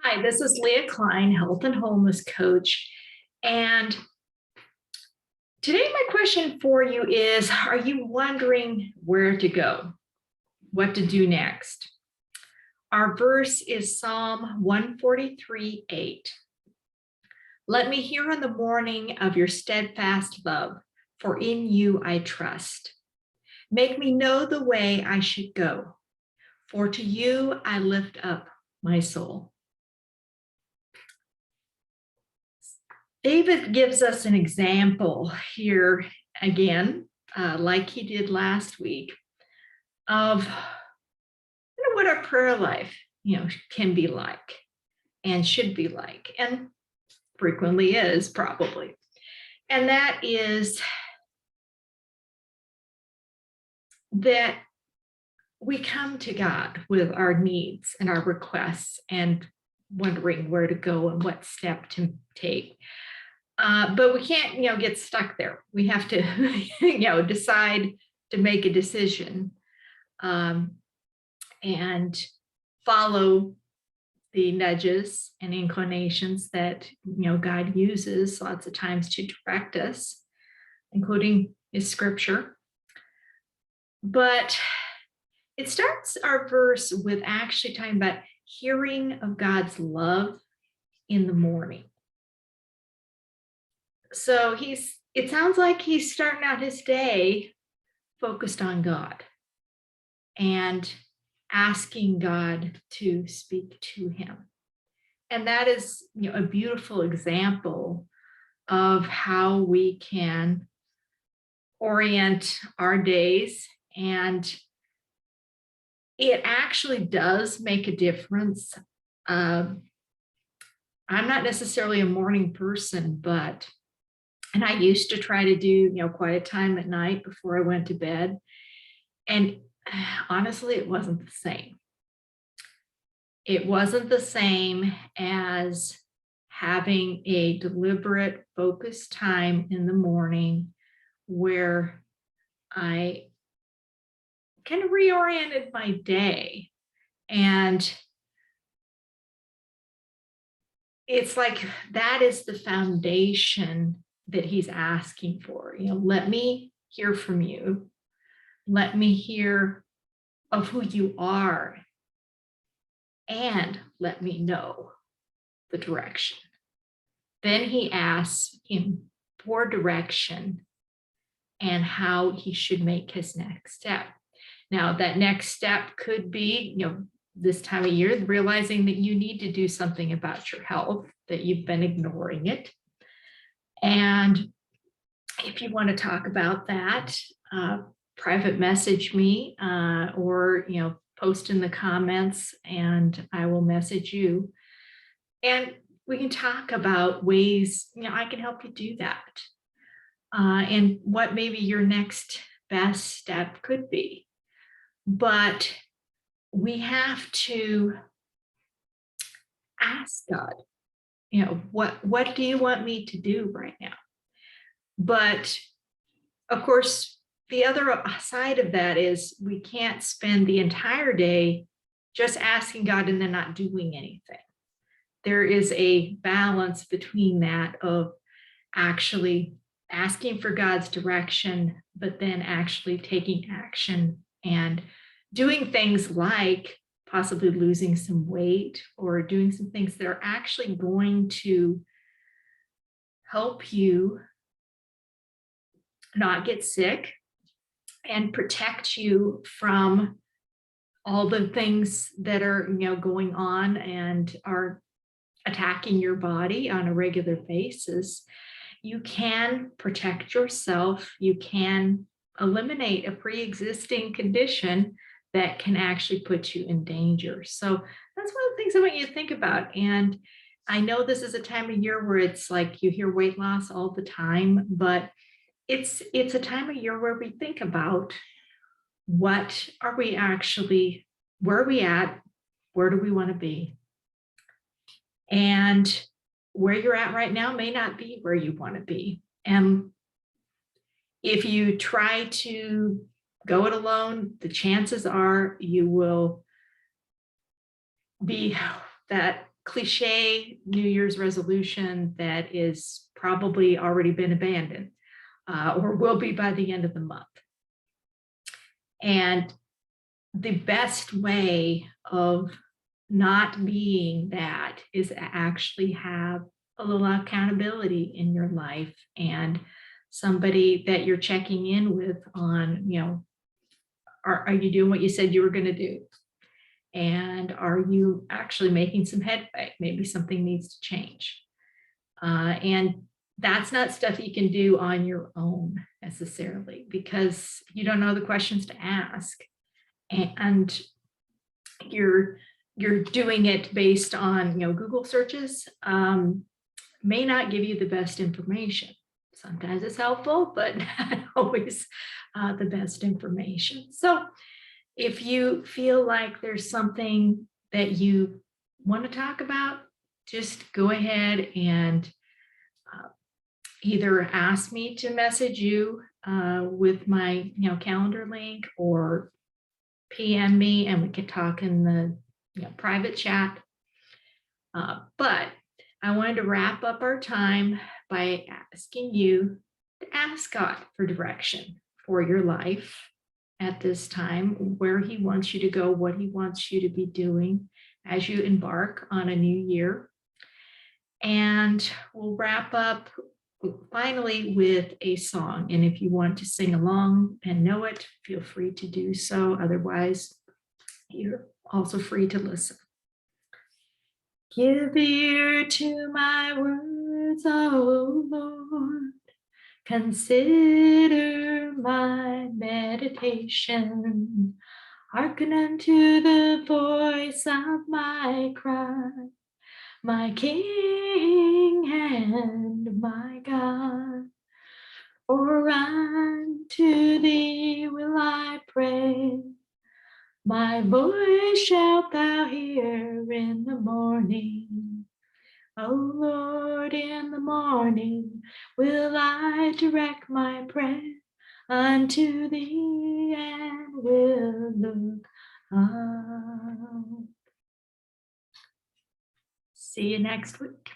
Hi, this is Leah Klein, health and wholeness coach. And today, my question for you is, are you wondering where to go, what to do next? Our verse is Psalm 143:8. Let me hear in the morning of your steadfast love, for in you I trust. Make me know the way I should go, for to you I lift up my soul. David gives us an example here again, like he did last week, of what our prayer life, can be like and should be like, and frequently is probably. And that is that we come to God with our needs and our requests and wondering where to go and what step to take. But we can't, get stuck there. We have to, decide to make a decision and follow the nudges and inclinations that, God uses lots of times to direct us, including His scripture. But it starts our verse with actually talking about hearing of God's love in the morning. So it sounds like he's starting out his day focused on God and asking God to speak to him. And that is, a beautiful example of how we can orient our days. And it actually does make a difference. I'm not necessarily a morning person, and I used to try to do, quiet time at night before I went to bed. And honestly, it wasn't the same. It wasn't the same as having a deliberate, focused time in the morning where I kind of reoriented my day. And it's like that is the foundation that he's asking for. Let me hear from you. Let me hear of who you are. And let me know the direction. Then he asks him for direction and how he should make his next step. Now, that next step could be, this time of year, realizing that you need to do something about your health, that you've been ignoring it. And if you want to talk about that, private message me or, post in the comments and I will message you. And we can talk about ways, I can help you do that. And what maybe your next best step could be. But we have to ask God, what do you want me to do right now? But of course, the other side of that is we can't spend the entire day just asking God and then not doing anything. There is a balance between that of actually asking for God's direction, but then actually taking action and doing things like possibly losing some weight or doing some things that are actually going to help you not get sick and protect you from all the things that are, going on and are attacking your body on a regular basis. You can protect yourself. You can eliminate a pre-existing condition that can actually put you in danger. So that's one of the things I want you to think about. And I know this is a time of year where it's like you hear weight loss all the time, but it's a time of year where we think about what are we actually, where are we at? Where do we want to be? And where you're at right now may not be where you want to be. And if you try to go it alone, the chances are you will be that cliche New Year's resolution that is probably already been abandoned or will be by the end of the month. And the best way of not being that is to actually have a little accountability in your life and somebody that you're checking in with on, are you doing what you said you were going to do? And are you actually making some headway? Maybe something needs to change. And that's not stuff you can do on your own necessarily, because you don't know the questions to ask. And you're doing it based on Google searches, may not give you the best information. Sometimes it's helpful, but not always the best information. So if you feel like there's something that you want to talk about, just go ahead and either ask me to message you with my calendar link, or PM me and we can talk in the private chat. But I wanted to wrap up our time by asking you to ask God for direction for your life at this time, where he wants you to go, what he wants you to be doing as you embark on a new year. And we'll wrap up finally with a song. And if you want to sing along and know it, feel free to do so. Otherwise, you're also free to listen. Give ear to my words, O Lord. Consider my meditation. Hearken unto the voice of my cry, my King and my God. For unto thee will I pray. My voice shalt thou hear in the morning. O Lord, in the morning will I direct my prayer unto thee and will look up. See you next week.